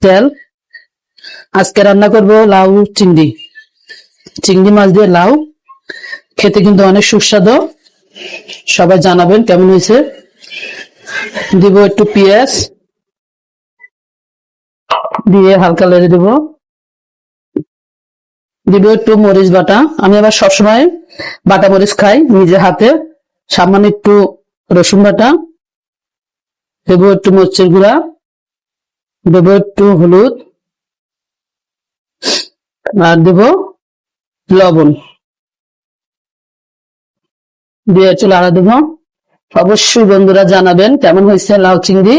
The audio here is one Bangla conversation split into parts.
তেল। আজকে রান্না করব লাউ চিংড়ি, চিংড়ি মাছ দিয়ে লাউ। খেতে কিন্তু অনেক সুস্বাদু, সবাই জানাবেন কেমন হয়েছে। দিব একটু পেঁয়াজ দিয়ে হালকা লেড়ে দেব। দিব একটু মরিচ বাটা, আমি আবার সবসময় বাটা মরিচ খাই নিজের হাতে। সামান্য একটু রসুন বাটা দেব, একটু মরিচের গুঁড়া দেব, একটু হলুদ আর দেব লবণ দিয়ে একটু লাড়া দেব। অবশ্যই বন্ধুরা জানাবেন কেমন হয়েছে লাউ চিংড়ি।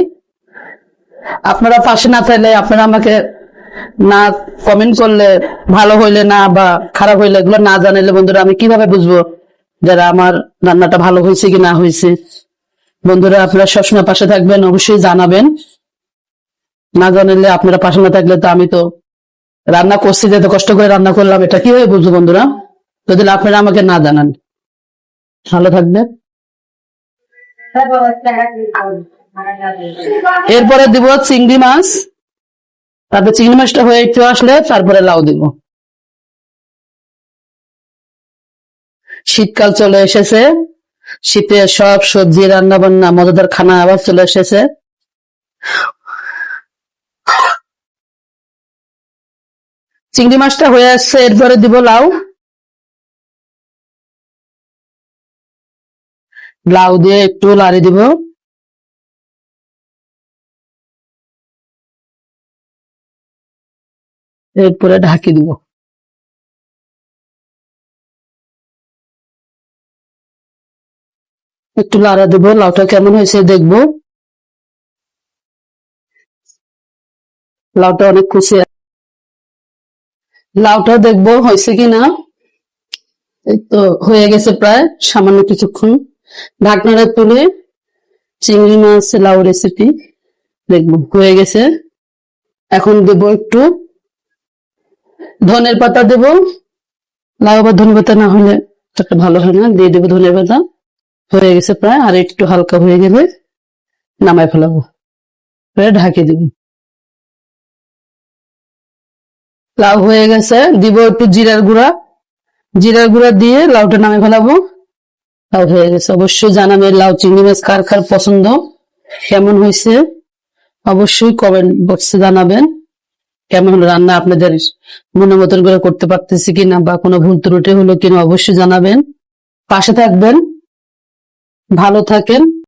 আপনারা পাশে না থাকলে, আপনারা আমাকে না কমেন্ট করলে, ভালো হইলে না বা খারাপ হইলে এগুলো না জানাইলে বন্ধুরা আমি কিভাবে বুঝবো যারা আমার রান্নাটা ভালো হয়েছে কি না হয়েছে। বন্ধুরা আপনারা সবসময় পাশে থাকবেন, অবশ্যই জানাবেন। না জানাইলে, আপনারা পাশে না থাকলে তো আমি তো রান্না করছি, যে এত কষ্ট করে রান্না করলাম, এটা কিভাবে বুঝবো বন্ধুরা যদি আপনারা আমাকে না জানান। ভালো থাকবেন। এরপরে দিব চিংড়ি মাছ, তারপরে চিংড়ি মাছটা হয়ে একটু আসলে তারপরে লাউ দিব। শীতকাল চলে এসেছে, শীতে সব সবজি রান্না বান্না মজাদার খানা আবার চলে এসেছে। চিংড়ি মাছটা হয়ে আসছে, এরপরে দিব লাউ। লাউ দিয়ে একটু লাড়ি দিব। এরপরে ঢাকি দিব। একটু লাড়া দিব, লাউটা কেমন হয়েছে দেখবো। লাউটা অনেক খুশি, লাউটা দেখবো হয়েছে কিনা। এই তো হয়ে গেছে প্রায়, সামান্য কিছুক্ষণ ঢাকনাটা তুলে চিংড়ি মাছ লাউ রেসিপি দেখবো হয়ে গেছে। এখন দেব একটু ধনের পাতা দেব। লাউ বা ধনে পাতা না হলে একটা ভালো হয় না, দিয়ে দেবো ধনের পাতা। হয়ে গেছে প্রায়, আর একটু হালকা হয়ে গেলে নামায় ফেলাবো, ঢাকে দিব। লাউ হয়ে গেছে, দিব একটু জিরার গুঁড়া, জিরার গুঁড়া দিয়ে লাউটা নামে ফেলাবো। লাউ হয়ে গেছে। অবশ্যই জানাবেন লাউ চিংড়ি মাছ কার কার পছন্দ, কেমন হয়েছে অবশ্যই কমেন্ট বক্সে জানাবেন। কেমন হলো রান্না, আপনাদের মনে মতন করে করতে পারতেছি কিনা বা কোনো ভুল ত্রুটি হলো কিনা অবশ্যই জানাবেন। পাশে থাকবেন, ভালো থাকেন।